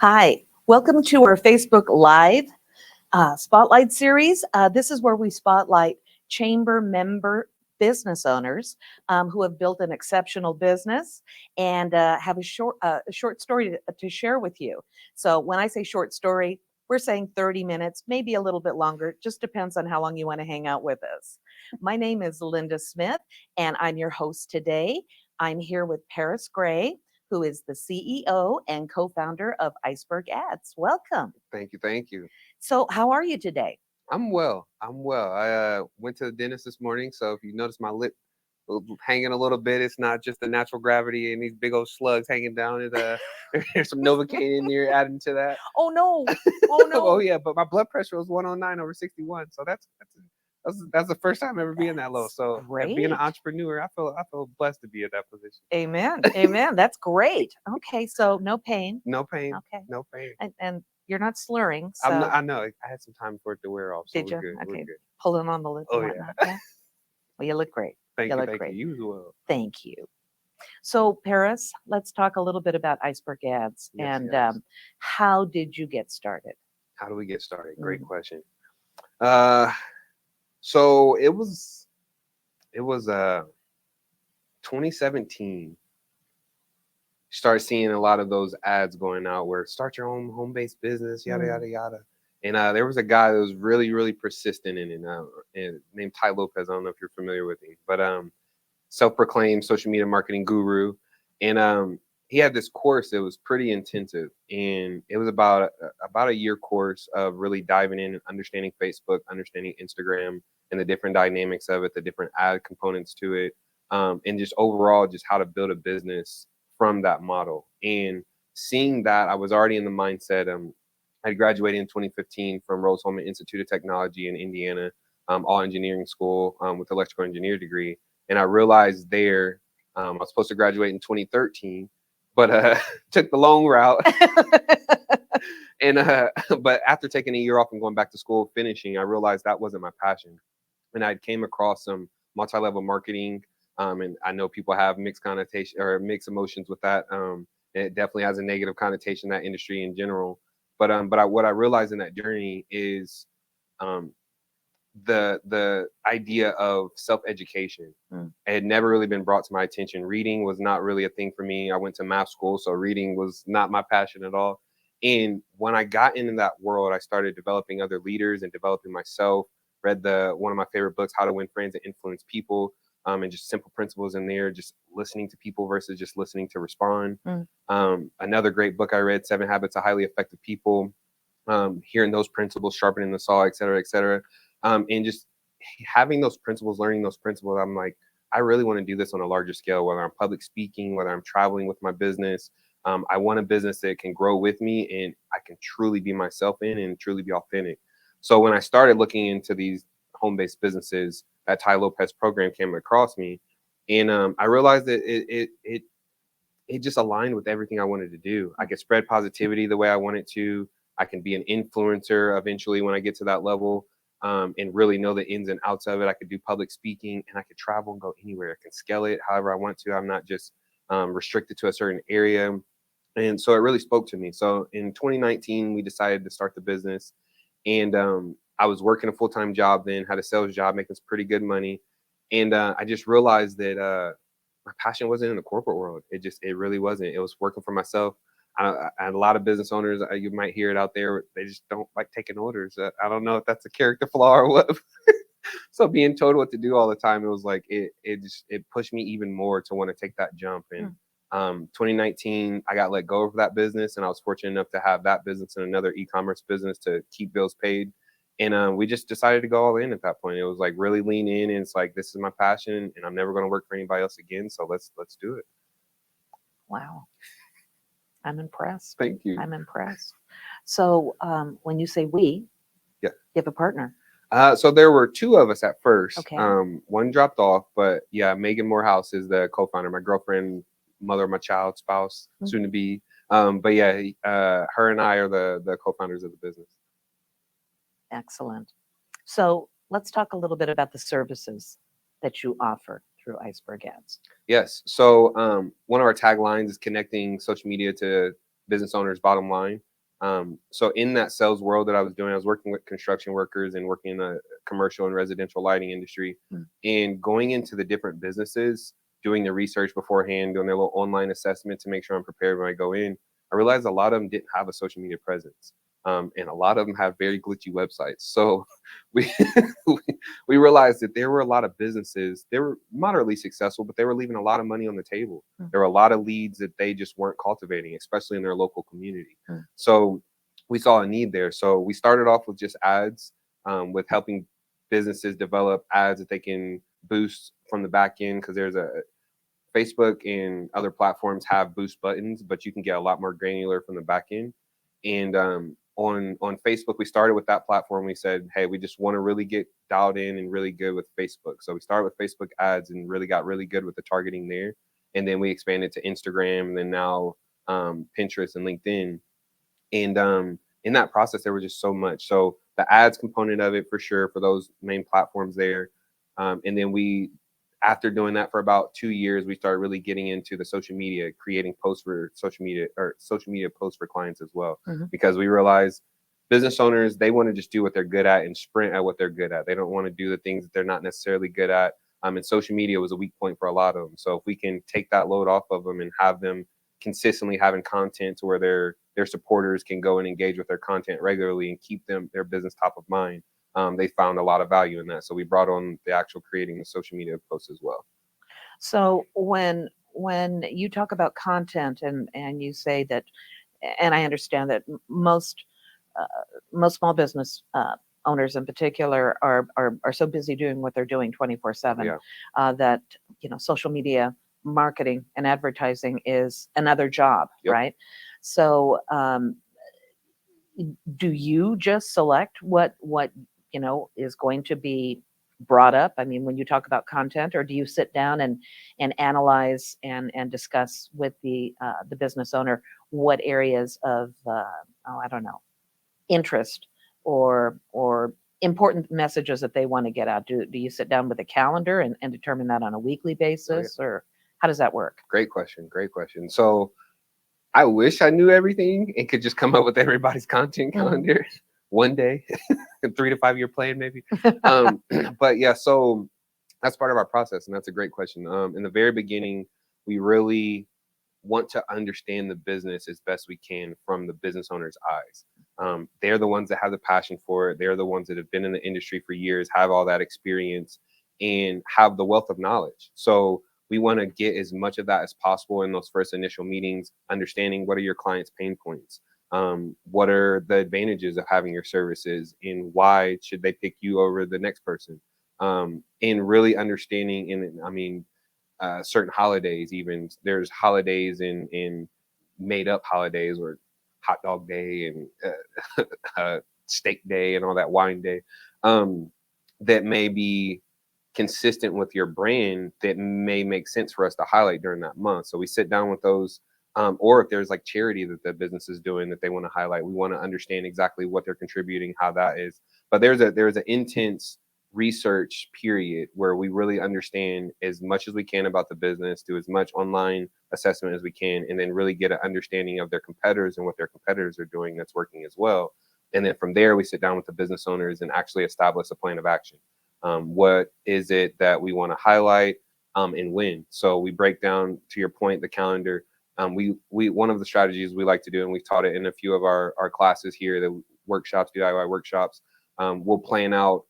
Hi, welcome to our Facebook Live Spotlight series. This is where we spotlight chamber member business owners who have built an exceptional business and have a short story to share with you. So when I say short story, we're saying 30 minutes, maybe a little bit longer, just depends on how long you want to hang out with us. My name is Linda Smith, and I'm your host today. I'm here with Parris Gray, who is the CEO and co-founder of Iceberg Ads. Welcome. Thank you. Thank you. So, how are you today? I'm well. I'm well. I went to the dentist this morning, so if you notice my lip hanging a little bit, it's not just the natural gravity and these big old slugs hanging down. There's some Novocaine in there adding to that. Oh no! Oh Oh no! yeah, but my blood pressure was 109/61, so that's the first time ever being that low. That's So being an great. entrepreneur, I feel blessed to be in that position. Amen. Amen. That's great. Okay, so no pain. No pain, Okay, no pain. and you're not slurring. I'm not. So I know. I had some time for it to wear off, so did we're you? good. We're Okay, good. pulling on the lip Oh and yeah. whatnot. Yeah. Well, you look great. You Thank you. look Thank you. great. You as well. Thank you. So, Paris, let's talk a little bit about Iceberg Ads Yes. and Yes. how did you get started? How do we get started? Great Mm, question. Uh, so it was 2017. Start seeing a lot of those ads going out where start your own home-based business, yada mm, yada yada. And there was a guy that was really persistent in it, and named Ty Lopez. I don't know if you're familiar with him, but self-proclaimed social media marketing guru, and he had this course that was pretty intensive, and it was about a year course of really diving in and understanding Facebook, understanding Instagram, and the different dynamics of it, the different ad components to it, and just overall just how to build a business from that model. And seeing that, I was already in the mindset. I graduated in 2015 from Rose-Hulman Institute of Technology in Indiana, all engineering school with electrical engineer degree, and I realized there I was supposed to graduate in 2013, but took the long route. And but after taking a year off and going back to school, finishing, I realized that wasn't my passion. And I came across some multi-level marketing, and I know people have mixed connotation or mixed emotions with that. It definitely has a negative connotation that industry in general. But what I realized in that journey is um, the idea of self-education. mm, It had never really been brought to my attention. Reading was not really a thing for me. I went to math school, so reading was not my passion at all. And when I got into that world, I started developing other leaders and developing myself. Read the one of my favorite books, How to Win Friends and Influence People, and just simple principles in there, just listening to people versus just listening to respond. mm, Another great book I read, Seven Habits of Highly Effective People, hearing those principles, sharpening the saw, et cetera, et cetera. And just having those principles, learning those principles, I'm like, I really want to do this on a larger scale, whether I'm public speaking, whether I'm traveling with my business. I want a business that can grow with me and I can truly be myself in and truly be authentic. So when I started looking into these home-based businesses, that Ty Lopez program came across me, and I realized that it just aligned with everything I wanted to do. I could spread positivity the way I wanted to. I can be an influencer eventually when I get to that level, and really know the ins and outs of it. I could do public speaking and I could travel and go anywhere. I can scale it however I want to. I'm not just restricted to a certain area. And so it really spoke to me. So in 2019, we decided to start the business. And I was working a full time job then, had a sales job, making some pretty good money. And I just realized that my passion wasn't in the corporate world. It really wasn't. It was working for myself. I had a lot of business owners. You might hear it out there. They just don't like taking orders. I don't know if that's a character flaw or what. So being told what to do all the time, it was like it pushed me even more to want to take that jump. And mm. 2019, I got let go of that business, and I was fortunate enough to have that business and another e-commerce business to keep bills paid. And we just decided to go all in at that point. It was like really lean in, and it's like this is my passion, and I'm never going to work for anybody else again. So let's do it. Wow, I'm impressed. Thank you. I'm impressed. So, when you say we, Yeah. you have a partner. So there were two of us at first. Okay. One dropped off, but yeah, Megan Morehouse is the co-founder, my girlfriend, mother of my child, spouse, Mm. soon to be. But yeah, her and I are the co-founders of the business. Excellent. So, let's talk a little bit about the services that you offer through Iceberg Ads. Yes. So one of our taglines is connecting social media to business owners' bottom line. So in that sales world that I was doing, I was working with construction workers and working in the commercial and residential lighting industry, Mm. and going into the different businesses, doing the research beforehand, doing their little online assessment to make sure I'm prepared when I go in. I realized a lot of them didn't have a social media presence. And a lot of them have very glitchy websites. So we we realized that there were a lot of businesses. They were moderately successful, but they were leaving a lot of money on the table. Mm. There were a lot of leads that they just weren't cultivating, especially in their local community. Mm. So we saw a need there. So we started off with just ads, with helping businesses develop ads that they can boost from the back end, because there's a Facebook and other platforms have boost buttons, but you can get a lot more granular from the back end. And on Facebook, we started with that platform. We said, hey, we just want to really get dialed in and really good with Facebook. So we started with Facebook ads and really got really good with the targeting there. And then we expanded to Instagram, and then now Pinterest and LinkedIn. And in that process, there was just so much. So the ads component of it, for sure, for those main platforms there. And then after doing that for about 2 years, we started really getting into the social media, creating posts for social media, or social media posts for clients as well, Mhm. because we realized business owners, they want to just do what they're good at and sprint at what they're good at. They don't want to do the things that they're not necessarily good at. And social media was a weak point for a lot of them. So if we can take that load off of them and have them consistently having content to where their supporters can go and engage with their content regularly and keep their business top of mind, they found a lot of value in that. So we brought on the actual creating the social media posts as well. So when you talk about content and you say that, and I understand that uh, most small business owners in particular are so busy doing what they're doing 24/7, Yeah. that social media marketing and advertising is another job, Yep. right? So do you just select what is going to be brought up? I mean, when you talk about content, or do you sit down and analyze and discuss with the business owner what areas of I don't know, interest or important messages that they want to get out? Do you sit down with a calendar and determine that on a weekly Oh, yeah. basis, or how does that work? Great question. Great question. So I wish I knew everything and could just come up with everybody's content Mhm. calendar one day, a 3 to 5 year plan, maybe. Um, but yeah, so that's part of our process, and that's a great question. In the very beginning, we really want to understand the business as best we can from the business owner's eyes. They're the ones that have the passion for it. They're the ones that have been in the industry for years, have all that experience, and have the wealth of knowledge. So we want to get as much of that as possible in those first initial meetings, understanding what are your clients' pain points, what are the advantages of having your services, and why should they pick you over the next person, and really understanding. And I mean, certain holidays, even there's holidays in made up holidays, or hot dog day and steak day and all that, wine day, um, that may be consistent with your brand, that may make sense for us to highlight during that month. So we sit down with those, or if there's like charity that the business is doing that they want to highlight, we want to understand exactly what they're contributing, how that is. But there's an intense research period where we really understand as much as we can about the business, do as much online assessment as we can, and then really get an understanding of their competitors and what their competitors are doing that's working as well. And then from there, we sit down with the business owners and actually establish a plan of action. What is it that we want to highlight, and when? So we break down, to your point, the calendar. We one of the strategies we like to do, and we've taught it in a few of our classes here, the workshops, DIY workshops. We'll plan out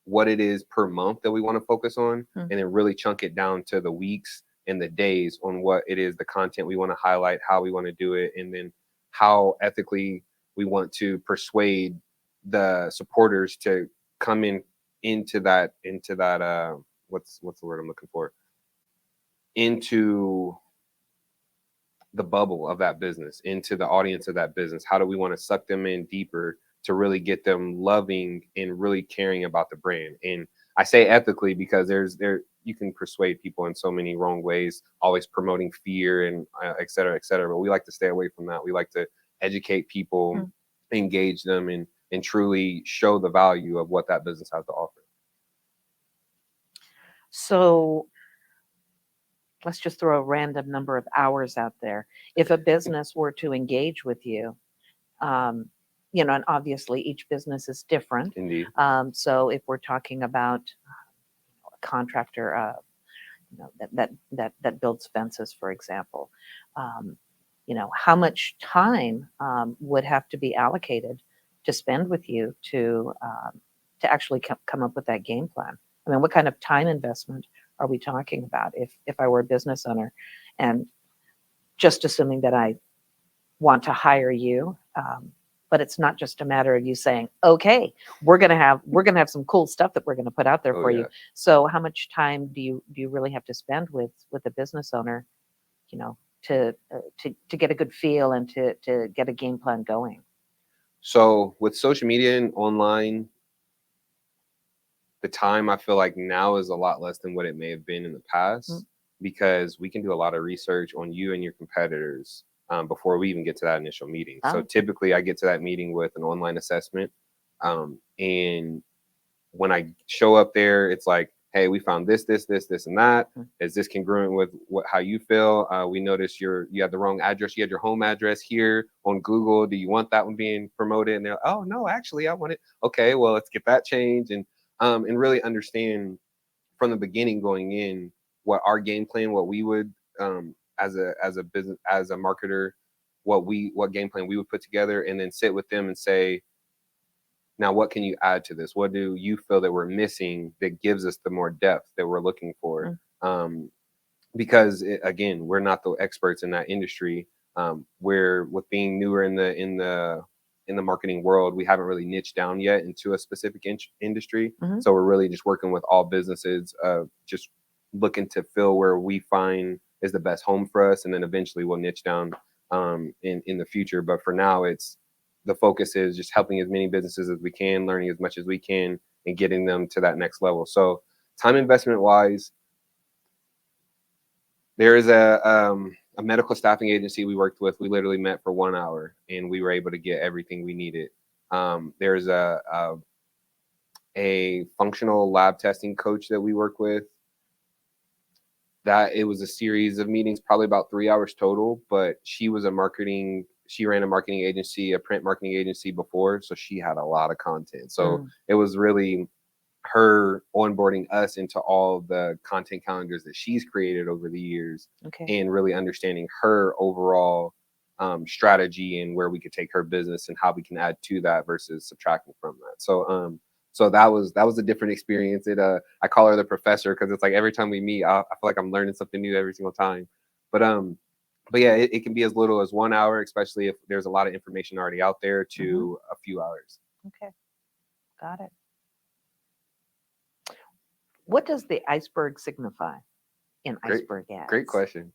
what it is per month that we want to focus on, Hmm. and then really chunk it down to the weeks and the days on what it is, the content we want to highlight, how we want to do it, and then how ethically we want to persuade the supporters to come into that what's the word I'm looking for, into the bubble of that business, into the audience of that business. How do we want to suck them in deeper to really get them loving and really caring about the brand? And I say ethically because there you can persuade people in so many wrong ways, always promoting fear and et cetera, et cetera. But we like to stay away from that. We like to educate people, Hmm. engage them, and truly show the value of what that business has to offer. So let's just throw a random number of hours out there. If a business were to engage with you, You know, and obviously each business is different. Indeed. So if we're talking about a contractor, you know, that builds fences, for example, um, you know, how much time would have to be allocated to spend with you to actually come up with that game plan? I mean, what kind of time investment are we talking about? If I were a business owner, and just assuming that I want to hire you, but it's not just a matter of you saying, okay, we're gonna have some cool stuff that we're gonna put out there Oh for yeah. you. So how much time do you really have to spend with a business owner, you know, to get a good feel and to get a game plan going? So with social media and online, the time I feel like now is a lot less than what it may have been in the Mm. past, because we can do a lot of research on you and your competitors before we even get to that initial meeting. So Oh, typically, I get to that meeting with an online assessment, and when I show up there, it's like, hey, we found this, and that. mm, Is this congruent with how you feel? We noticed you had the wrong address. You had your home address here on Google. Do you want that one being promoted? And they're like, oh no, actually, I want it. Okay, well, let's get that changed, and really understand from the beginning going in what our game plan, what we would, as a business, as a marketer, what game plan we would put together, and then sit with them and say, now, what can you add to this? What do you feel that we're missing that gives us the more depth that we're looking for? mm, Um, because again, we're not the experts in that industry. We're, with being newer in the marketing world, we haven't really niched down yet into a specific industry. mhm. So we're really just working with all businesses, just looking to fill where we find is the best home for us, and then eventually we'll niche down in the future. But for now, it's the focus is just helping as many businesses as we can, learning as much as we can, and getting them to that next level. So time investment wise, there is a medical staffing agency we worked with. We literally met for 1 hour, and we were able to get everything we needed. There's a functional lab testing coach that we work with. That it was a series of meetings, probably about 3 hours total. But she ran a marketing agency, a print marketing agency before, so she had a lot of content. So Mm, it was really her onboarding us into all the content calendars that she's created over the years, okay. and really understanding her overall strategy and where we could take her business and how we can add to that versus subtracting from that. So that was a different experience. I call her the professor because it's like every time we meet, I feel like I'm learning something new every single time. But but yeah, it can be as little as 1 hour, especially if there's a lot of information already out there, Hmm. to a few hours. Okay, got it. What does the iceberg signify in Great, iceberg great ads? question.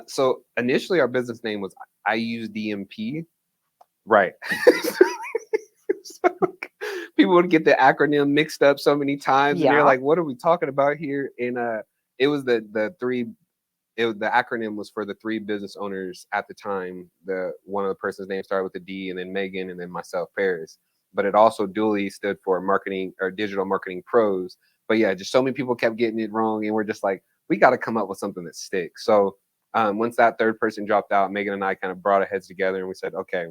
So initially our business name was I use DMP. Right. So people would get the acronym mixed up so many times, and they're Yeah. like, "What are we talking about here?" And it was the three. The acronym was for the three business owners at the time. The one of the person's name started with a D, and then Megan, and then myself, Parris. But it also dually stood for marketing or digital marketing pros. But yeah, just so many people kept getting it wrong, and we're just like, we got to come up with something that sticks. So once that third person dropped out, Megan and I kind of brought our heads together, and we said, okay,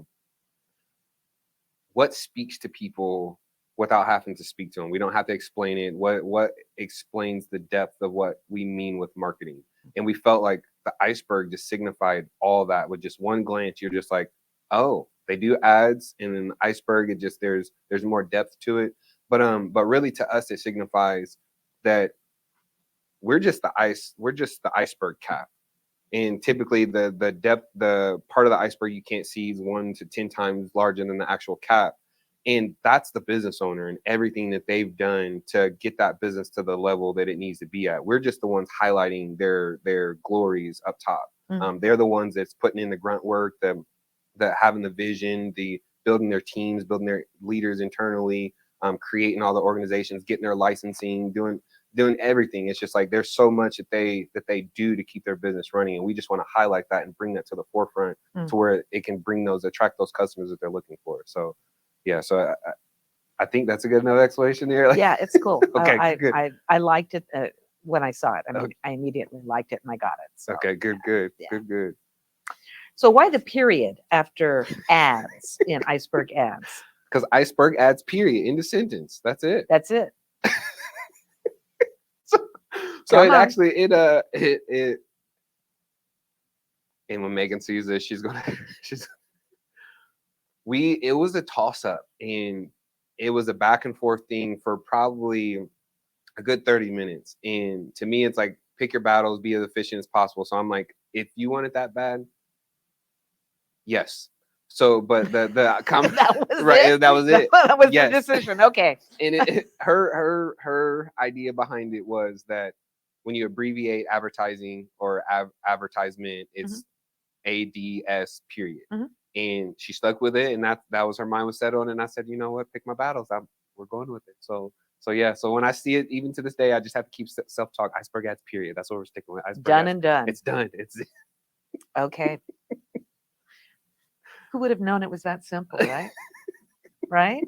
what speaks to people without having to speak to them? We don't have to explain it. What explains the depth of what we mean with marketing? And we felt like the iceberg just signified all that. With just one glance, you're just like, oh, they do ads, and then the iceberg, it just there's more depth to it. But really, to us, it signifies that we're just the iceberg cap. And typically the depth, the part of the iceberg you can't see, is 1 to 10 times larger than the actual cap. And that's the business owner and everything that they've done to get that business to the level that it needs to be at. We're just the ones highlighting their glories up top. Mm, They're the ones that's putting in the grunt work, the having the vision, the building their teams, building their leaders internally, creating all the organizations, getting their licensing, doing everything. It's just like there's so much that they do to keep their business running, and we just want to highlight that and bring that to the forefront, mm. to where it can attract those customers that they're looking for. So yeah, so I think that's a good enough explanation here. Like, Yeah, it's cool. okay, good. I liked it when I saw it. I mean, Okay, I immediately liked it and I got it. So okay, good, good, yeah. good, good. So why the period after ads in Iceberg ads? Because Iceberg adds period in the sentence. That's it. That's it. So, so Come it on. actually it and when Megan sees this, she's gonna she's it was a toss up, and it was a back and forth thing for probably a good 30 minutes. And to me, it's like pick your battles, be as efficient as possible. So I'm like, if you want it that bad, yes. So, but the That was right, it. that was it. That was Yes. the decision. Okay. And her idea behind it was that when you abbreviate advertising or advertisement, it's ADS period. Mhm. And she stuck with it, and that was her mind was set on. And I said, you know what, pick my battles. We're going with it. So yeah. So when I see it, even to this day, I just have to keep self talk. Iceberg ads period. That's what we're sticking with. Iceberg Done ads. and done. It's done. It's Okay. Who would have known it was that simple, right? Right?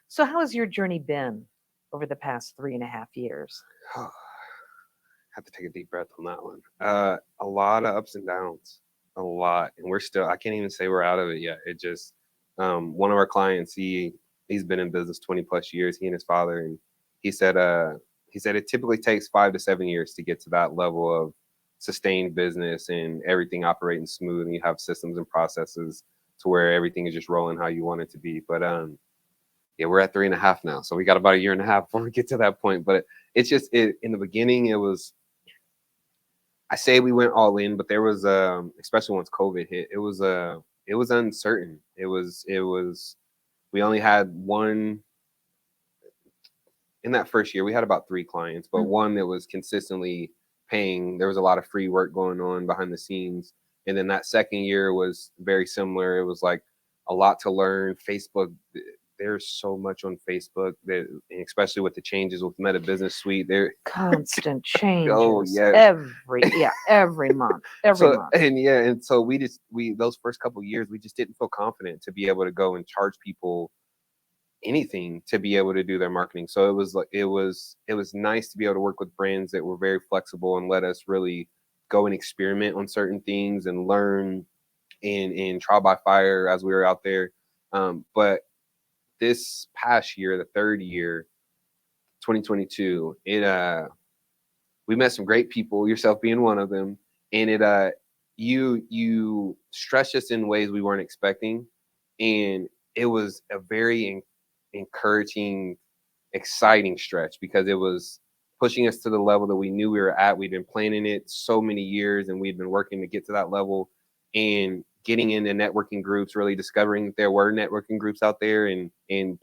So how has your journey been over the past 3.5 years? have to take a deep breath on that one. A lot of ups and downs, a lot, and we're still. I can't even say we're out of it yet. It just one of our clients. He's been in business 20 plus years. He and his father, and he said it typically takes 5 to 7 years to get to that level of sustained business and everything operating smooth, and you have systems and processes to where everything is just rolling how you want it to be. But yeah, we're at 3.5 now, so we got about a year and a half before we get to that point. But it's just in the beginning, it was. I say we went all in, but there was especially once COVID hit, it was uncertain. It was we only had one in that first year. We had about 3 clients, but one that was consistently paying. There was a lot of free work going on behind the scenes. And then that second year was very similar. It was like a lot to learn. Facebook, there's so much on Facebook that, and especially with the changes with Meta Business Suite, there. Constant changes. Oh yeah, every month. Every month. And so we those first couple of years we just didn't feel confident to be able to go and charge people anything to be able to do their marketing. So it was nice to be able to work with brands that were very flexible and let us really go and experiment on certain things and learn and trial by fire as we were out there. But this past year, the third year, 2022, we met some great people, yourself being one of them, and you stretched us in ways we weren't expecting, and it was a very encouraging, exciting stretch because it was pushing us to the level that we knew we were at. We'd been planning it so many years, and we'd been working to get to that level, and getting into networking groups, really discovering that there were networking groups out there in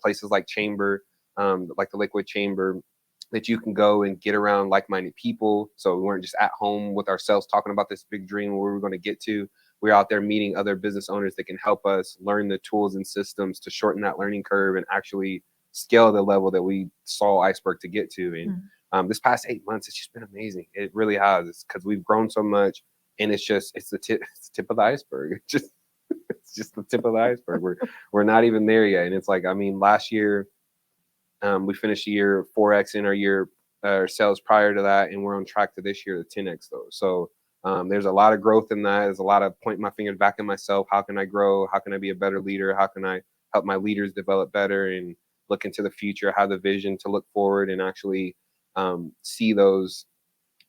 places like Chamber, like the Liquid Chamber, that you can go and get around like-minded people. So we weren't just at home with ourselves talking about this big dream where we were going to get to. We're out there meeting other business owners that can help us learn the tools and systems to shorten that learning curve and actually scale the level that we saw Iceberg to get to. And this past 8 months, it's just been amazing. It really has. It's because we've grown so much, and it's the tip of the iceberg. It's just the tip of the iceberg. We're not even there yet. And it's like, I mean, last year, we finished the year 4x in our sales prior to that, and we're on track to this year to 10x those. So there's a lot of growth in that. There's a lot of pointing my fingers back at myself. How can I grow? How can I be a better leader? How can I help my leaders develop better and look into the future, have the vision to look forward and actually see those,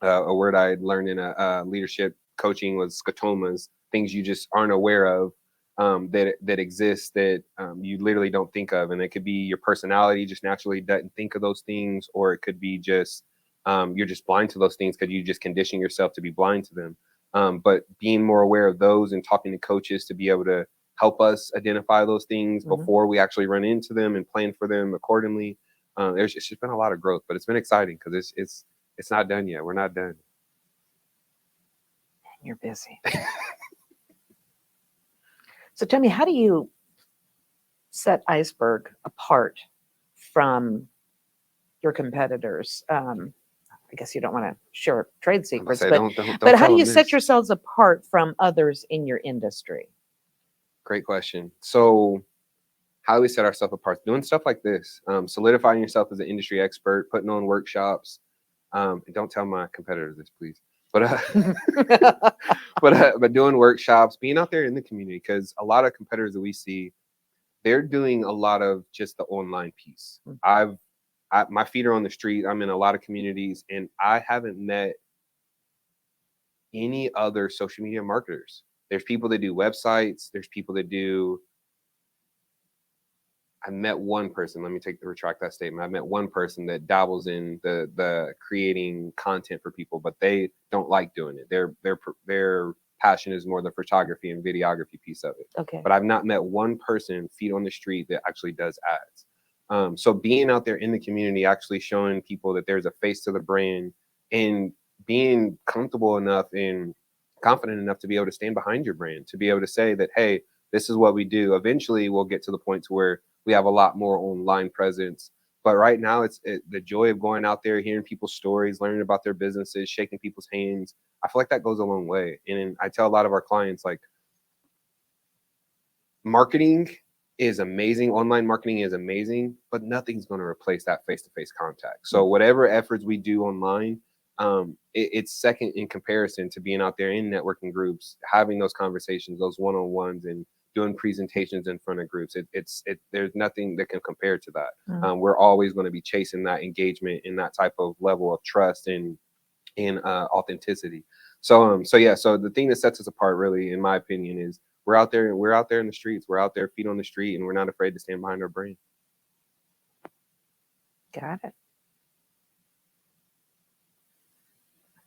a word I had learned in a leadership coaching was scotomas, things you just aren't aware of, that exist that you literally don't think of. And it could be your personality just naturally doesn't think of those things, or it could be just you're just blind to those things because you just condition yourself to be blind to them. But being more aware of those and talking to coaches to be able to help us identify those things before we actually run into them and plan for them accordingly. It's just been a lot of growth, but it's been exciting because it's not done yet. We're not done. You're busy. So tell me, how do you set Iceberg apart from your competitors? I guess you don't want to share trade secrets, but how do you set yourselves apart from others in your industry? Great question. So how do we set ourselves apart? Doing stuff like this, solidifying yourself as an industry expert, putting on workshops. And don't tell my competitors this, please. But but doing workshops, being out there in the community, because a lot of competitors that we see, they're doing a lot of just the online piece. My feet are on the street. I'm in a lot of communities, and I haven't met any other social media marketers. There's people that do websites. There's people that do. I met one person. Let me retract that statement. I met one person that dabbles in the creating content for people, but they don't like doing it. Their passion is more the photography and videography piece of it. Okay. But I've not met one person feet on the street that actually does ads. So being out there in the community, actually showing people that there's a face to the brand, and being comfortable enough and confident enough to be able to stand behind your brand, to be able to say that, hey, this is what we do. Eventually, we'll get to the point to where we have a lot more online presence. But right now, it's the joy of going out there, hearing people's stories, learning about their businesses, shaking people's hands. I feel like that goes a long way. And I tell a lot of our clients, like, marketing is amazing. Online marketing is amazing, but nothing's going to replace that face-to-face contact. So whatever efforts we do online, it's second in comparison to being out there in networking groups, having those conversations, those one-on-ones, and doing presentations in front of groups. There's nothing that can compare to that. We're always going to be chasing that engagement and that type of level of trust and authenticity. So the thing that sets us apart, really, in my opinion, is we're out there in the streets. We're out there, feet on the street, and we're not afraid to stand behind our brand. Got it.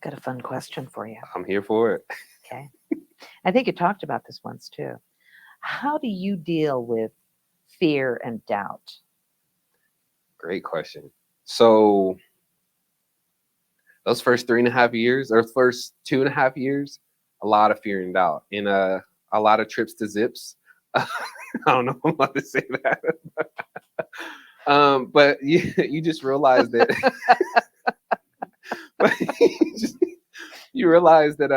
Got a fun question for you. I'm here for it. Okay. I think you talked about this once too. How do you deal with fear and doubt? Great question. So those first 3.5 years, or first 2.5 years, a lot of fear and doubt, and a lot of trips to Zips. I don't know if I'm allowed to say that. But you just realize that you realize that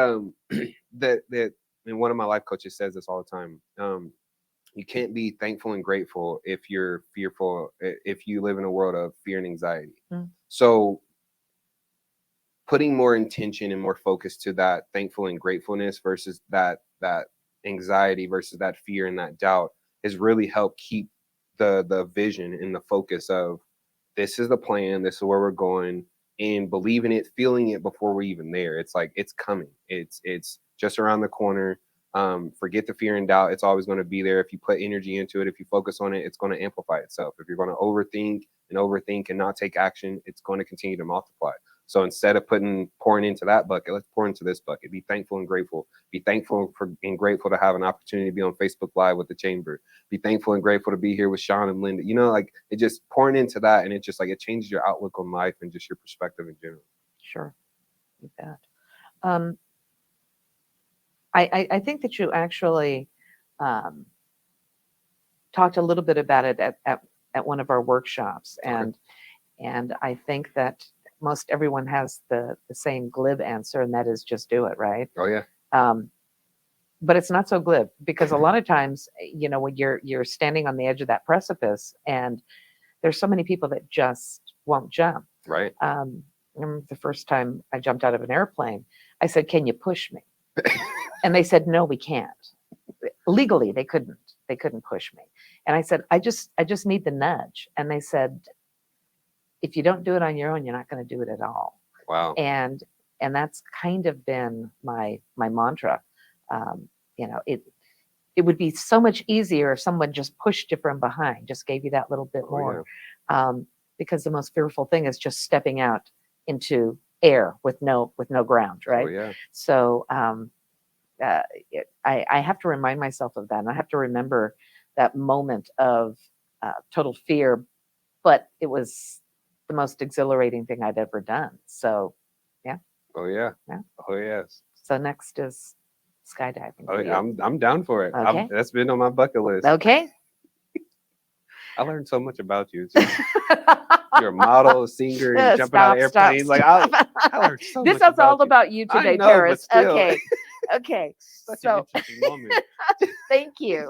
that and one of my life coaches says this all the time. You can't be thankful and grateful if you're fearful, if you live in a world of fear and anxiety. So putting more intention and more focus to that thankful and gratefulness versus that anxiety versus that fear and that doubt has really helped keep the vision and the focus of, this is the plan, this is where we're going, and believing it, feeling it before we're even there. It's like, it's coming. It's just around the corner. Forget the fear and doubt. It's always going to be there. If you put energy into it, if you focus on it, it's going to amplify itself. If you're going to overthink and not take action, it's going to continue to multiply. So instead of pouring into that bucket, let's pour into this bucket. Be thankful and grateful. Be thankful and grateful to have an opportunity to be on Facebook Live with the Chamber. Be thankful and grateful to be here with Sean and Linda. Like, it just pouring into that, and it just, like, it changes your outlook on life and just your perspective in general. Sure, you bet. I think that you actually talked a little bit about it at one of our workshops, and I think that most everyone has the same glib answer, and that is just do it, right? Oh yeah. But it's not so glib, because a lot of times, when you're standing on the edge of that precipice, and there's so many people that just won't jump. Right. I remember the first time I jumped out of an airplane, I said, "Can you push me?" And they said, "No, we can't." Legally, they couldn't push me. And I said, I just need the nudge. And they said, if you don't do it on your own, you're not going to do it at all. Wow. And that's kind of been my mantra. It would be so much easier if someone just pushed you from behind, just gave you that little bit more. Yeah. Because the most fearful thing is just stepping out into air with no ground, right? Oh yeah. So I have to remind myself of that, and I have to remember that moment of total fear, but it was the most exhilarating thing I'd ever done. So, yeah. Oh yeah. Yeah. Oh yes. So next is skydiving. Oh yeah, I'm down for it. Okay. That's been on my bucket list. Okay. I learned so much about you. You're a model, a singer, and jumping out of airplanes. Like, I learned so much. This is all about you today, know, Parris. but still. Okay. Okay. Such an interesting moment. Thank you.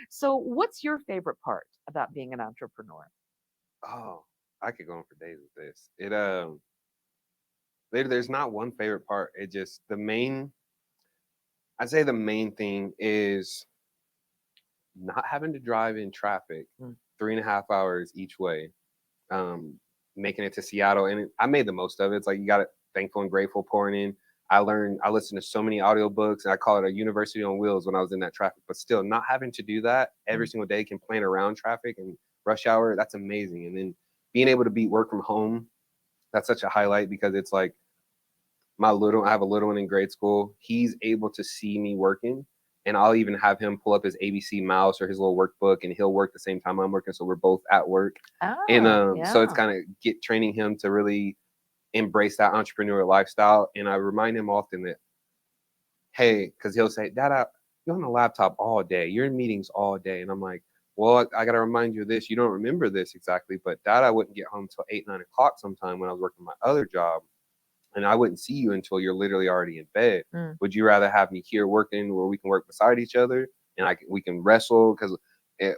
So what's your favorite part about being an entrepreneur? Oh, I could go on for days with this. there's not one favorite part. It just I'd say the main thing is not having to drive in traffic Mm. 3.5 hours each way. Um, Making it to Seattle, and I made the most of it. It's like you got it, thankful and grateful pouring in. I listened to so many audiobooks, and I call it a university on wheels when I was in that traffic. But still, not having to do that every Mm. single day, can plan around traffic and rush hour. That's amazing. And then being able to be work from home, that's such a highlight because it's like I have a little one in grade school. He's able to see me working, and I'll even have him pull up his ABC mouse or his little workbook, and he'll work the same time I'm working. So we're both at work. And Oh, so it's yeah. kind of training him to really embrace that entrepreneurial lifestyle. And I remind him often that, hey, because he'll say, Dad, you're on the laptop all day. You're in meetings all day. And I'm like, well, I got to remind you of this. You don't remember this exactly, but Dad, I wouldn't get home till 8, 9 o'clock sometime when I was working my other job. And I wouldn't see you until you're literally already in bed. Mm. Would you rather have me here working where we can work beside each other and we can wrestle? Because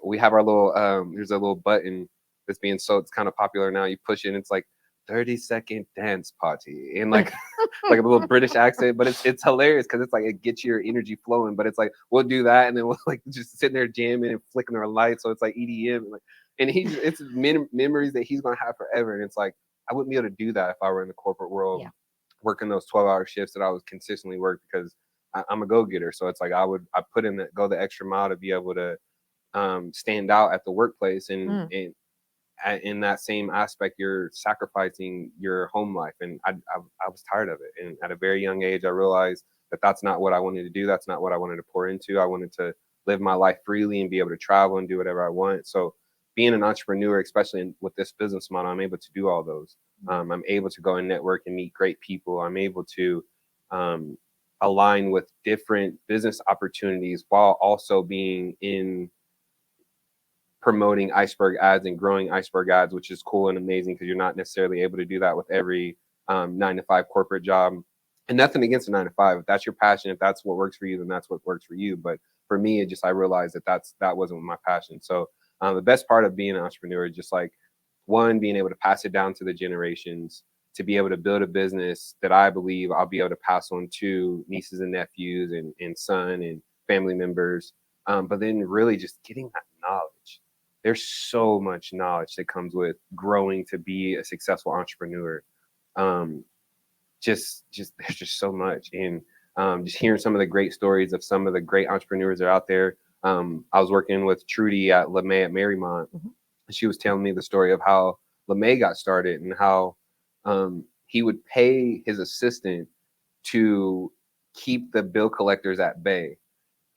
we have our little, there's a little button that's it's kind of popular now. You push it and it's like 30-second dance party and like like a little British accent, but it's hilarious because it's like it gets your energy flowing. But it's like we'll do that and then we'll like just sitting there jamming and flicking our lights, so it's like EDM and it's memories that he's gonna have forever. And it's like I wouldn't be able to do that if I were in the corporate world, Yeah. working those 12-hour shifts that I was consistently work because I'm a go getter. So it's like I put in go the extra mile to be able to stand out at the workplace Mm. and in that same aspect, you're sacrificing your home life. And I was tired of it. And at a very young age, I realized that that's not what I wanted to do. That's not what I wanted to pour into. I wanted to live my life freely and be able to travel and do whatever I want. So being an entrepreneur, especially with this business model, I'm able to do all those. I'm able to go and network and meet great people. I'm able to um, align with different business opportunities while also being in promoting Iceberg ads and growing Iceberg ads, which is cool and amazing because you're not necessarily able to do that with every 9 to 5 corporate job. And nothing against a 9 to 5. If that's your passion, if that's what works for you, then that's what works for you. But for me, I realized that wasn't my passion. So the best part of being an entrepreneur is just like one, being able to pass it down to the generations, to be able to build a business that I believe I'll be able to pass on to nieces and nephews and son and family members. But then really just getting that knowledge. There's so much knowledge that comes with growing to be a successful entrepreneur. Um, just there's just so much, and just hearing some of the great stories of some of the great entrepreneurs that are out there. I was working with Trudy at LeMay at Marymount. Mhm. She was telling me the story of how LeMay got started and how he would pay his assistant to keep the bill collectors at bay.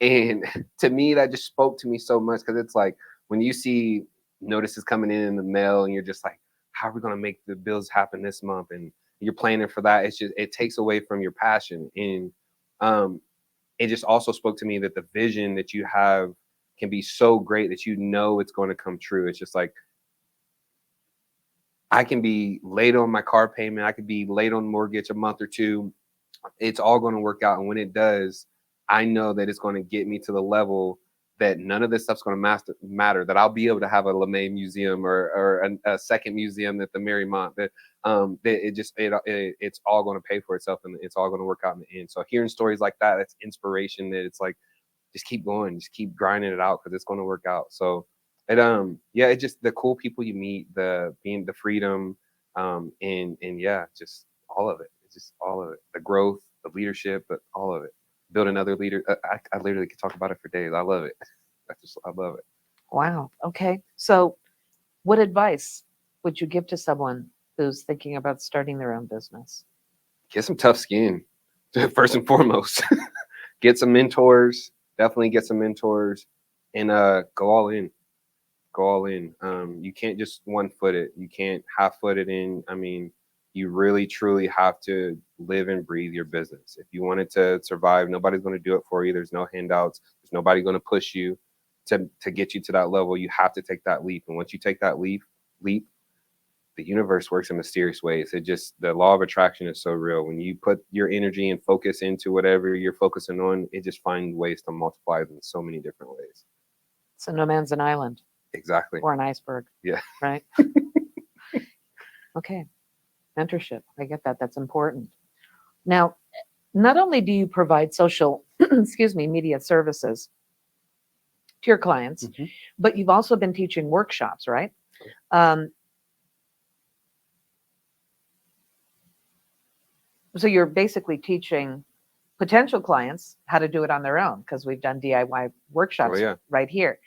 And to me, that just spoke to me so much because it's like when you see notices coming in the mail and you're just like, how are we going to make the bills happen this month? And you're planning for that. It takes away from your passion. And um, it just also spoke to me that the vision that you have can be so great that you know it's going to come true. It's just like, I can be late on my car payment. I could be late on mortgage a month or two. It's all going to work out. And when it does, I know that it's going to get me to the level that none of this stuff's going to matter, that I'll be able to have a LeMay museum or a second museum at the Marymount, that it's all going to pay for itself and it's all going to work out in the end. So hearing stories like that, that's inspiration that it's like, just keep going, just keep grinding it out because it's going to work out. So it's just the cool people you meet, the freedom, and yeah, just all of it. It's just all of it. The growth, the leadership, but all of it. Build another leader. I literally could talk about it for days. I love it. I love it. Wow. Okay. So, what advice would you give to someone who's thinking about starting their own business? Get some tough skin, first and foremost. Get some mentors. Definitely get some mentors, and go all in. Go all in. You can't just one foot it. You can't half foot it in. I mean, you really truly have to live and breathe your business. If you want it to survive, nobody's going to do it for you. There's no handouts. There's nobody going to push you to get you to that level. You have to take that leap. And once you take that leap, the universe works in mysterious ways. The law of attraction is so real. When you put your energy and focus into whatever you're focusing on, it just finds ways to multiply it in so many different ways. So, no man's an island Exactly. or an iceberg, Yeah. right? Okay. Mentorship. I get that. That's important. Now, not only do you provide social, excuse me, media services to your clients, Mhm. but you've also been teaching workshops, right? Um, so you're basically teaching potential clients how to do it on their own because we've done DIY Oh workshops yeah. right here.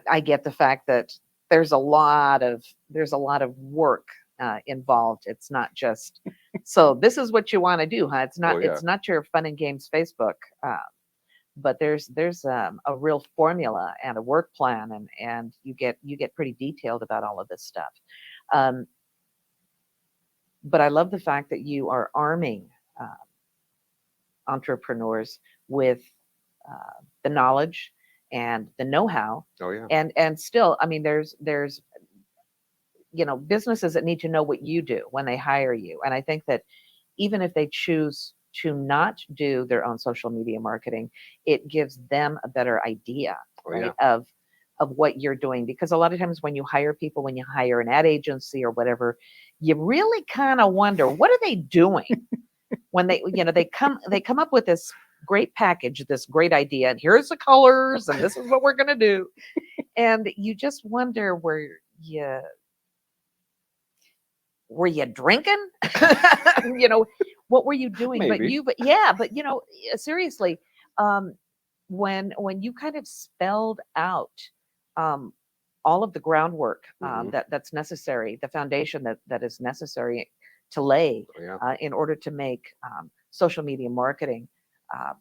I get the fact that there's a lot of work involved. It's not just so this is what you want to do, huh? Oh yeah. It's not your fun and games Facebook, but there's a real formula and a work plan, and you get pretty detailed about all of this stuff. Um, but I love the fact that you are arming uh, entrepreneurs with the knowledge and the know-how, Oh yeah. and still, I mean, there's businesses that need to know what you do when they hire you, and I think that even if they choose to not do their own social media marketing, it gives them a better idea, Oh right, yeah. of what you're doing, because a lot of times when you hire people, when you hire an ad agency or whatever, you really kind of wonder what are they doing when they come up with this great package, this great idea, and here's the colors, and this is what we're going to do, and you just wonder you were you drinking? you know, what were you doing? Maybe. But yeah, but seriously, um, when you kind of spelled out um, all of the groundwork Hmm. that's necessary, the foundation that is necessary to lay Oh yeah. in order to make social media marketing uh,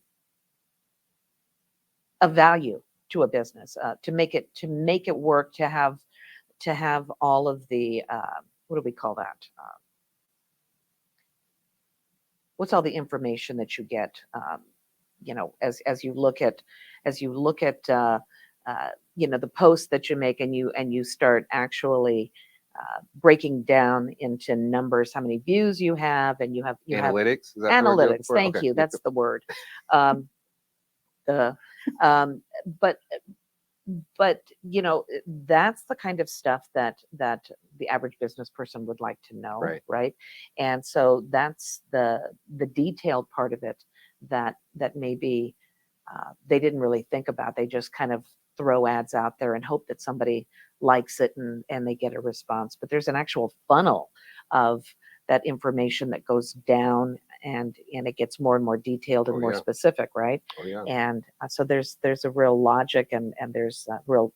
of value to a business, to make it work, to have all of the what do we call that? What's all the information that you get as you look at uh, the posts that you make, and you start actually breaking down into numbers, how many views you have, and you have Analytics, is that the word you're looking analytics. for? Thank Okay. you, Yep, that's yep. the word. um, the but but that's the kind of stuff that the average business person would like to know, Right. right? And so that's the detailed part of it that maybe they didn't really think about. They just kind of throw ads out there and hope that somebody likes it, and they get a response, but there's an actual funnel of that information that goes down, and it gets more and more detailed and Oh more yeah. specific, right? Oh yeah. And so there's a real logic, and there's a real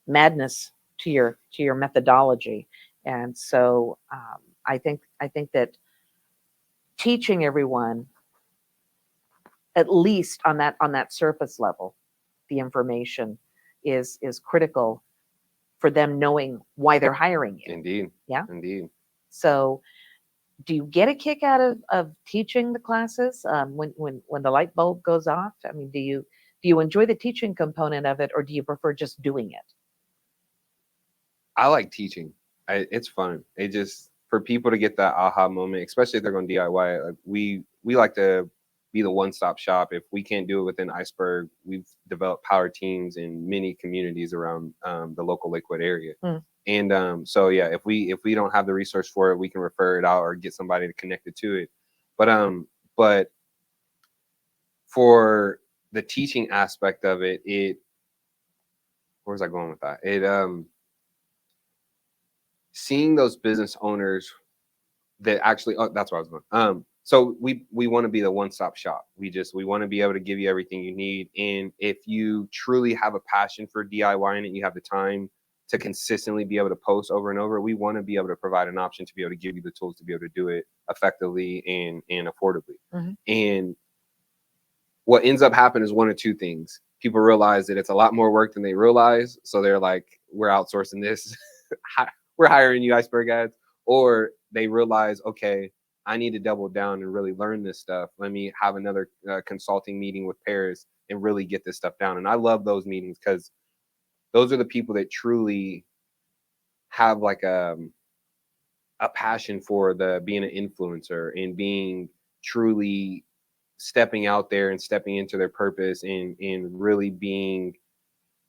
madness to your methodology. And so I think that teaching everyone, at least on that surface level, the information is critical for them knowing why they're hiring you. Indeed. Yeah. Indeed. So do you get a kick out of teaching the classes when the light bulb goes off? I mean, do you enjoy the teaching component of it, or do you prefer just doing it? I like teaching. It's fun. It just for people to get that aha moment, especially if they're going DIY. Like we like to be the one-stop shop. If we can't do it within Iceberg, we've developed power teams in many communities around the local Lakewood area. Mm. And so yeah, if we don't have the resource for it, we can refer it out or get somebody to connect it to it. But for the teaching aspect of it, where's I going with that? Seeing those business owners that actually, oh, that's where I was going. So we want to be the one-stop shop. We want to be able to give you everything you need. And if you truly have a passion for DIY and you have the time to consistently be able to post over and over, we want to be able to provide an option to be able to give you the tools to be able to do it effectively and affordably. Mhm. And what ends up happening is one of two things. People realize that it's a lot more work than they realize. So they're like, we're outsourcing this. We're hiring you, Iceberg ads. Or they realize, okay, I need to double down and really learn this stuff. Let me have another consulting meeting with Parris and really get this stuff down. And I love those meetings because those are the people that truly have like a passion for the being an influencer and being truly stepping out there and stepping into their purpose and really being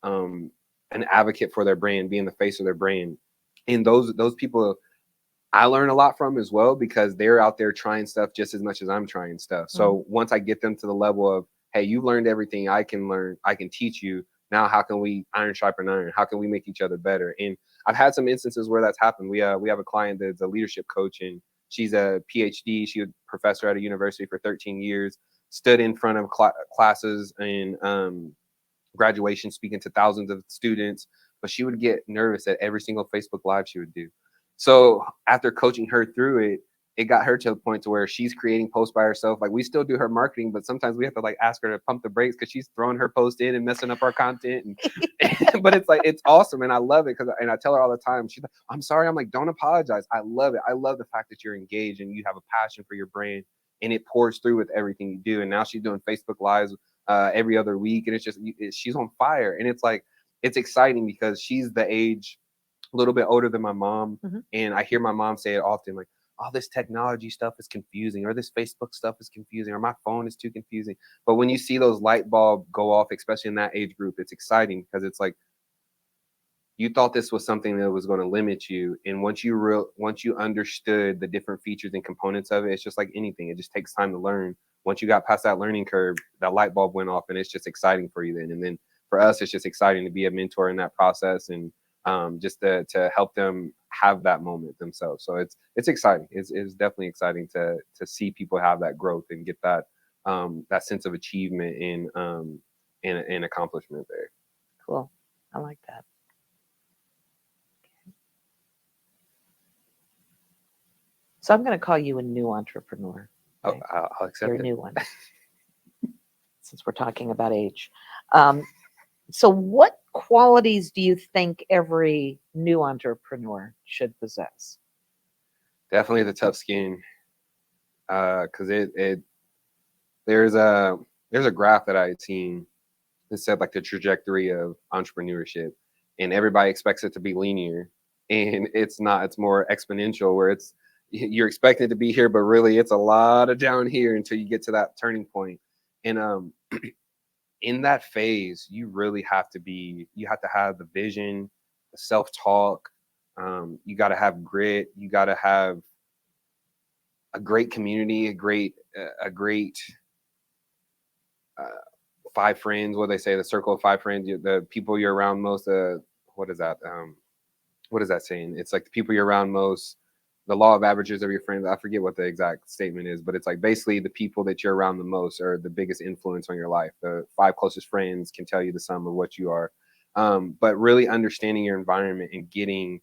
um, an advocate for their brand, being the face of their brand. And those people I learn a lot from as well, because they're out there trying stuff just as much as I'm trying stuff. So once I get them to the level of, hey, you learned everything I can learn, I can teach you. Now, how can we iron sharpen iron? How can we make each other better? And I've had some instances where that's happened. We have a client that's a leadership coach, and she's a PhD. She was a professor at a university for 13 years, stood in front of classes and graduation, speaking to thousands of students, but she would get nervous at every single Facebook Live she would do. So after coaching her through it, it got her to the point to where she's creating posts by herself. Like, we still do her marketing, but sometimes we have to like ask her to pump the brakes because she's throwing her post in and messing up our content. And but it's like, it's awesome, and I love it, because, and I tell her all the time. She's like, "I'm sorry." I'm like, "Don't apologize. I love it. I love the fact that you're engaged and you have a passion for your brand, and it pours through with everything you do." And now she's doing Facebook Lives every other week, and it's just she's on fire, and it's like, it's exciting because she's the age, a little bit older than my mom, and I hear my mom say it often, like, "All this technology stuff is confusing, or this Facebook stuff is confusing, or my phone is too confusing." But when you see those light bulb go off, especially in that age group, it's exciting, because it's like, you thought this was something that was going to limit you, and once you understood the different features and components of it, it's just like anything, it just takes time to learn. Once you got past that learning curve, that light bulb went off, and it's just exciting for you then. And then for us, it's just exciting to be a mentor in that process, and just to help them have that moment themselves. So it's exciting. It's definitely exciting to see people have that growth and get that that sense of achievement and accomplishment there. Cool. I like that. So I'm going to call you a new entrepreneur. Oh, I'll accept You're a it. new one, since we're talking about age. So what qualities do you think every new entrepreneur should possess? Definitely the tough skin, because there's a graph that I had seen that said like the trajectory of entrepreneurship, and everybody expects it to be linear, and it's not. It's more exponential, where you're expecting it to be here, but really it's a lot of down here until you get to that turning point. And in that phase, you have to have the vision, the self-talk. You got to have grit. You got to have a great community, a great uh, five friends. What they say, the circle of five friends, the people you're around most. What is that? What is that saying? It's like the people you're around most. The law of averages of your friends. I forget what the exact statement is, but it's like basically the people that you're around the most are the biggest influence on your life. The five closest friends can tell you the sum of what you are. But really understanding your environment and getting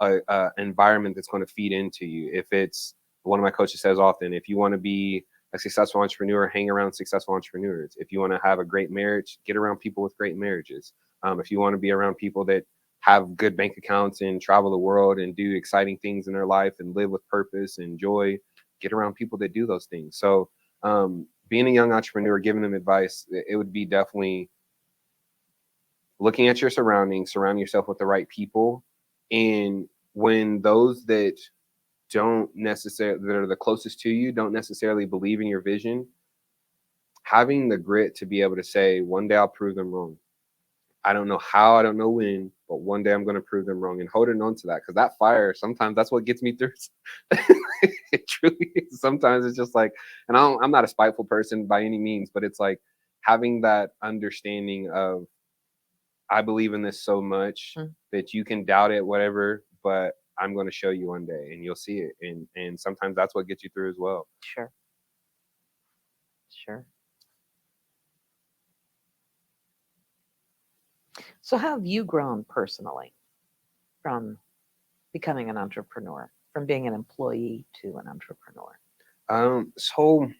a environment that's going to feed into you. If it's, one of my coaches says often, if you want to be a successful entrepreneur, hang around successful entrepreneurs. If you want to have a great marriage, get around people with great marriages. If you want to be around people that have good bank accounts and travel the world and do exciting things in their life and live with purpose and joy, get around people that do those things. So being a young entrepreneur, giving them advice, it would be definitely looking at your surroundings, surrounding yourself with the right people. And when those that don't necessarily, that are the closest to you, don't necessarily believe in your vision, having the grit to be able to say, one day I'll prove them wrong. I don't know how, I don't know when, but one day I'm going to prove them wrong, and holding on to that, because that fire, sometimes that's what gets me through. It truly is. Sometimes it's just like, and I'm not a spiteful person by any means, but it's like having that understanding of, I believe in this so much that you can doubt it, whatever, but I'm going to show you one day and you'll see it. And sometimes that's what gets you through as well. Sure. Sure. So how have you grown personally from becoming an entrepreneur, from being an employee to an entrepreneur? So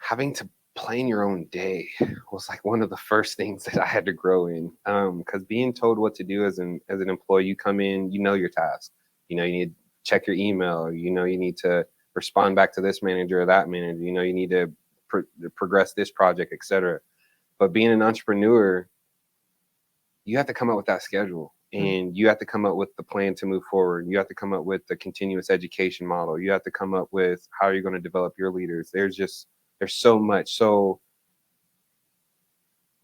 having to plan your own day was like one of the first things that I had to grow in. Because being told what to do as an employee, you come in, you know your task. You know, you need to check your email. You know, you need to respond back to this manager or that manager. You know, you need to progress this project, etc. But being an entrepreneur, you have to come up with that schedule, and you have to come up with the plan to move forward. You have to come up with the continuous education model. You have to come up with how you're going to develop your leaders. There's so much. So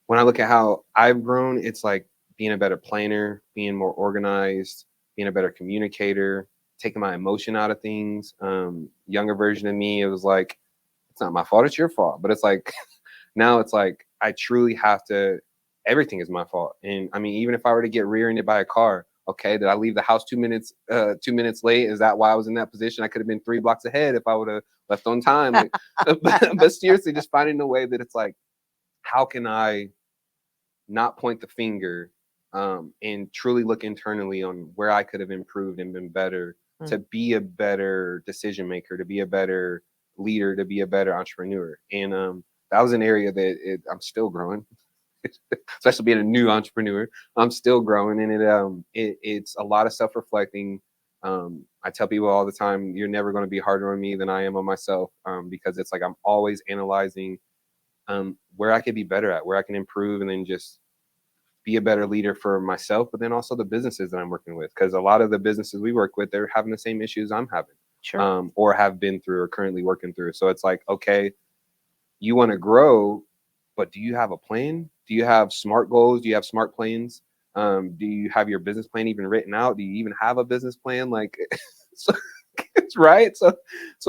when I look at how I've grown, it's like being a better planner, being more organized, being a better communicator, taking my emotion out of things. Younger version of me, it was like, it's not my fault, it's your fault. But it's like now it's like I truly have to, everything is my fault. And I mean, even if I were to get rear-ended by a car, okay, did I leave the house 2 minutes late? Is that why I was in that position? I could have been 3 blocks ahead if I would have left on time. Like, but seriously, just finding a way that it's like, how can I not point the finger, and truly look internally on where I could have improved and been better to be a better decision maker, to be a better leader, to be a better entrepreneur. And that was an area that I'm still growing, especially being a new entrepreneur. I'm still growing, and it's a lot of self reflecting. I tell people all the time, you're never going to be harder on me than I am on myself, because it's like I'm always analyzing where I could be better at, where I can improve, and then just be a better leader for myself, but then also the businesses that I'm working with. Because a lot of the businesses we work with, they're having the same issues I'm having, Sure. or have been through or currently working through. So it's like, okay, you want to grow, but do you have a plan? Do you have SMART goals? Do you have SMART plans? Do you have your business plan even written out? Do you even have a business plan? Like, so, it's right. So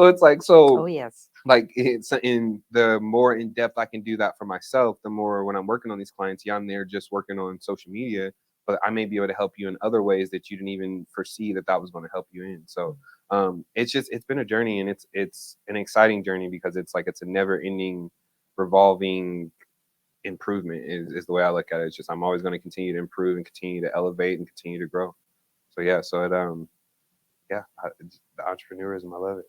it's like, Oh, so yes. like it's in the more in depth I can do that for myself, the more when I'm working on these clients, yeah, I'm there just working on social media, but I may be able to help you in other ways that you didn't even foresee that was going to help you in. So it's been a journey, and it's an exciting journey because it's like it's a never ending revolving improvement is the way I look at it. It's just I'm always going to continue to improve and continue to elevate and continue to grow. So yeah, so the entrepreneurism, I love it.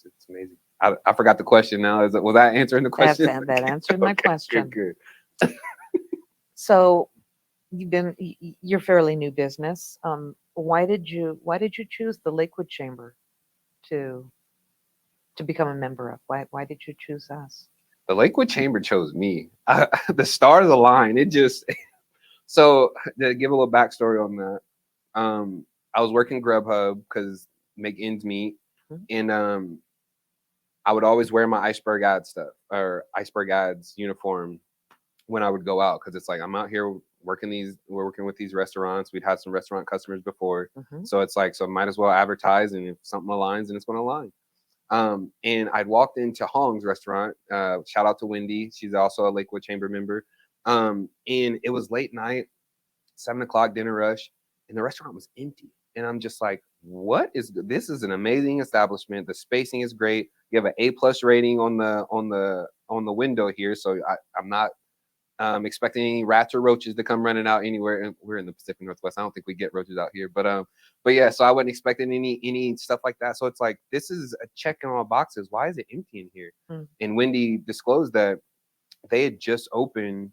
It's amazing. I forgot the question now. Was that answering the question? That answered my Okay, question. good. So you're fairly new business. Why did you choose the Lakewood Chamber to become a member of? Why did you choose us? The Lakewood Chamber chose me. The stars aligned. It just so to give a little backstory on that. I was working Grubhub because make ends meet, Mhm. and I would always wear my Iceberg ad stuff or Iceberg ads uniform when I would go out, because it's like I'm out here we're working with these restaurants. We'd had some restaurant customers before. Mhm. So it's like, so might as well advertise, and if something aligns, then it's going to align. And I'd walked into Hong's restaurant. Shout out to Wendy. She's also a Lakewood Chamber member. And it was late night, 7 o'clock dinner rush, and the restaurant was empty. And I'm just like, what is this? Is an amazing establishment. The spacing is great. You have an A+ rating on the window here. So I'm not expecting any rats or roaches to come running out anywhere. And we're in the Pacific Northwest. I don't think we get roaches out here, but yeah. So I wasn't expecting any stuff like that. So it's like, this is a check in all boxes. Why is it empty in here? Mm. And Wendy disclosed that they had just opened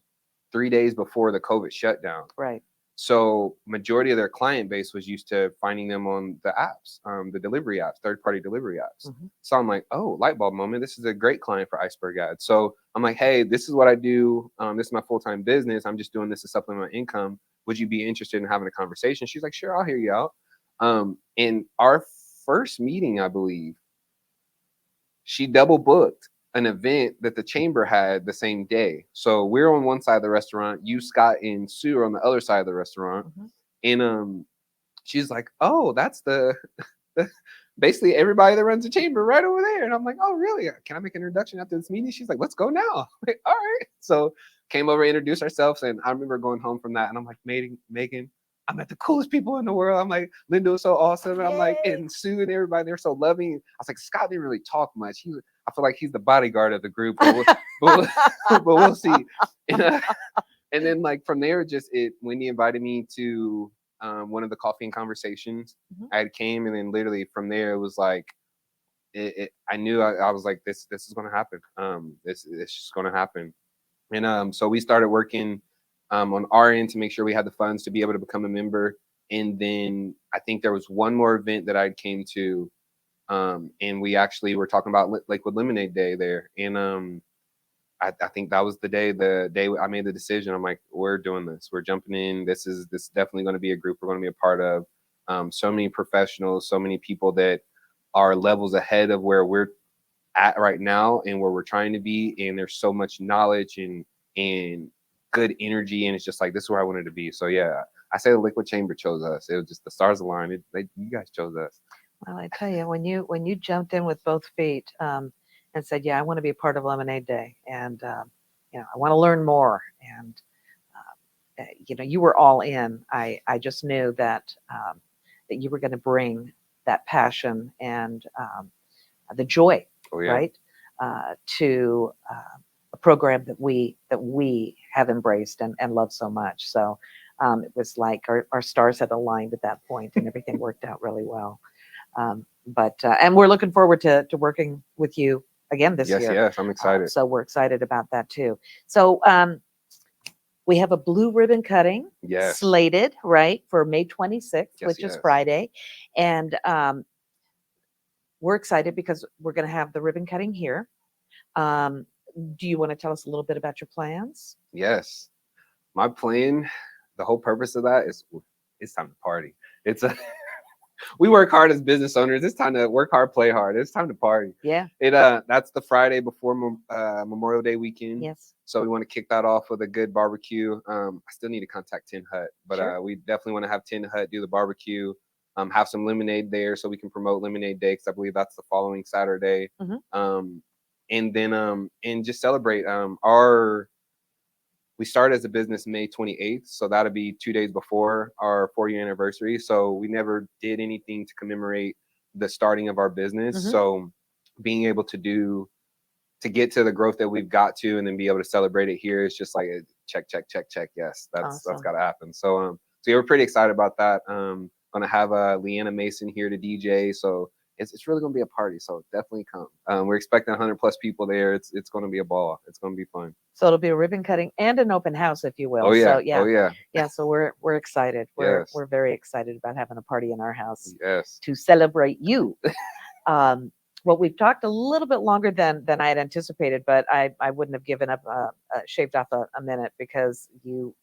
3 days before the COVID shutdown. Right. So majority of their client base was used to finding them on the apps, the delivery apps, third-party delivery apps. Mhm. So I'm like, oh, light bulb moment. This is a great client for Iceberg ads. So I'm like, hey, this is what I do. This is my full-time business. I'm just doing this to supplement my income. Would you be interested in having a conversation? She's like, sure, I'll hear you out. In our first meeting, I believe, she double booked an event that the chamber had the same day. So we're on one side of the restaurant, you, Scott, and Sue are on the other side of the restaurant. Mhm. And she's like, oh, that's the basically everybody that runs the chamber right over there. And I'm like, oh, really? Can I make an introduction after this meeting? She's like, let's go now. I'm like, all right. So came over, introduced ourselves, and I remember going home from that, and I'm like, Megan, I met the coolest people in the world. I'm like, Linda was so awesome. And I'm like, Yay. and Sue and everybody, they're so loving. I was like, Scott didn't really talk much. I feel like he's the bodyguard of the group, but we'll see. And, and then like from there, Wendy invited me to one of the coffee and conversations. Mhm. I had came, and then literally from there it was like I knew I was like, this is going to happen. This it's just going to happen. And so we started working on our end to make sure we had the funds to be able to become a member. And then I think there was one more event that I came to, and we actually were talking about Lakewood Lemonade Day there. And I think that was the day I made the decision. I'm like, we're doing this. We're jumping in. This is definitely going to be a group we're going to be a part of. So many professionals, so many people that are levels ahead of where we're at right now and where we're trying to be. And there's so much knowledge and good energy, and it's just like this is where I wanted to be. So yeah, I say the Liquid Chamber chose us. It was just the stars aligned. You guys chose us. Well, I tell you, when you jumped in with both feet and said, "Yeah, I want to be a part of Lemonade Day," and I want to learn more, and you were all in. I just knew that that you were going to bring that passion and the joy, Oh yeah. right, to a program that we have embraced and love so much. So it was like our stars had aligned at that point, and everything worked out really well. But and we're looking forward to working with you again this year. Yes, I'm excited. So we're excited about that too. So we have a blue ribbon cutting slated, right, for May 26th, which is Friday. And we're excited because we're going to have the ribbon cutting here. Do you want to tell us a little bit about your plans? Yes. My plan, the whole purpose of that is it's time to party. We work hard as business owners. It's time to work hard, play hard. It's time to party. Yeah. That's the Friday before Memorial Day weekend. Yes. So we want to kick that off with a good barbecue. I still need to contact Tin Hut, but we definitely want to have Tin Hut do the barbecue. Have some lemonade there so we can promote Lemonade Day, because I believe that's the following Saturday. Mm-hmm. And then and just celebrate we started as a business May 28th, so that'll be 2 days before our 4-year anniversary. So we never did anything to commemorate the starting of our business. Mm-hmm. So being able to get to the growth that we've got to, and then be able to celebrate it here is just like a check. Yes, that's got to happen. So yeah, we're pretty excited about that. Gonna have Leanna Mason here to DJ, so it's really gonna be a party. So definitely come. We're expecting 100 plus people there. It's gonna be a ball. It's gonna be fun. So it'll be a ribbon cutting and an open house, if you will. Oh yeah. So, yeah. Oh yeah. Yeah. So we're excited. We're very excited about having a party in our house. Yes. To celebrate you. Well, we've talked a little bit longer than I had anticipated, but I wouldn't have given up, shaved off a minute, because you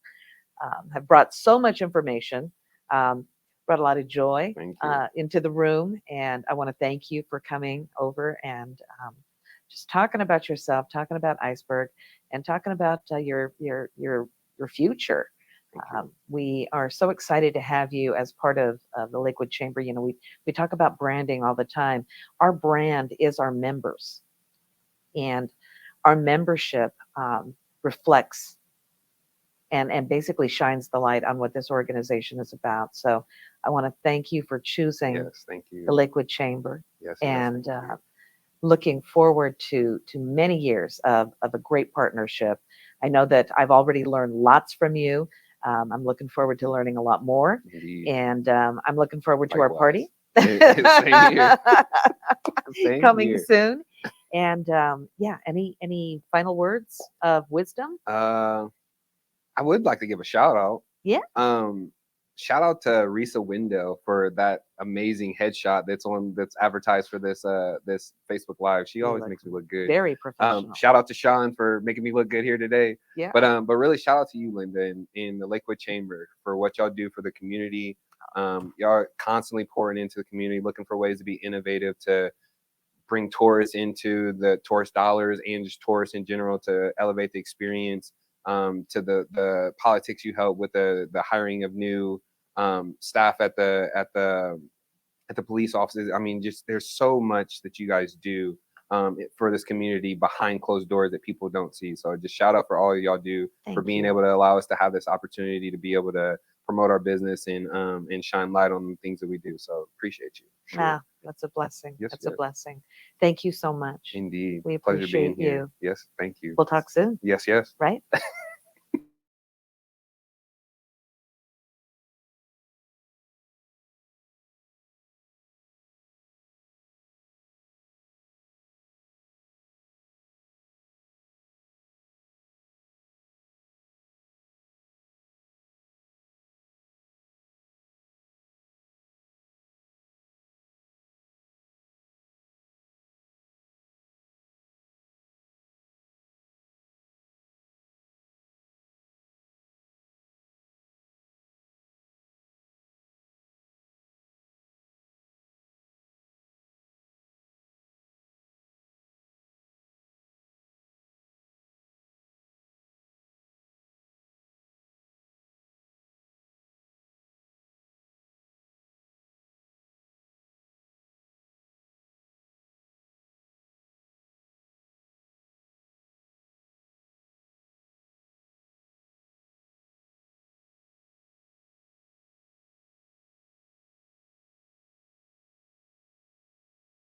have brought so much information, brought a lot of joy into the room, and I want to thank you for coming over and just talking about yourself, talking about Iceberg, and talking about your future. We are so excited to have you as part of the Liquid Chamber. We talk about branding all the time. Our brand is our members, and our membership reflects and basically shines the light on what this organization is about. So I want to thank you for choosing the Liquid Chamber, and looking forward to many years of a great partnership. I know that I've already learned lots from you. I'm looking forward to learning a lot more. Indeed. And I'm looking forward to our party. Same here. Coming soon. And any final words of wisdom? I would like to give a shout out. Yeah. Shout out to Risa Wendell for that amazing headshot that's advertised for this Facebook Live. She always makes me look good. Very professional. Shout out to Sean for making me look good here today. Yeah. But really shout out to you, Linda, and the Lakewood Chamber for what y'all do for the community. Y'all are constantly pouring into the community, looking for ways to be innovative, to bring tourists into the tourist dollars and just tourists in general, to elevate the experience. To the politics you help with, the hiring of new staff at the police offices. I mean, just there's so much that you guys do for this community behind closed doors that people don't see. So just shout out for all y'all do for being able to allow us to have this opportunity to be able to promote our business and shine light on the things that we do. So appreciate you. Sure. That's a blessing. That's a blessing. Thank you so much. Indeed. We Pleasure being appreciate you. Yes, thank you. We'll talk soon. Yes. Right?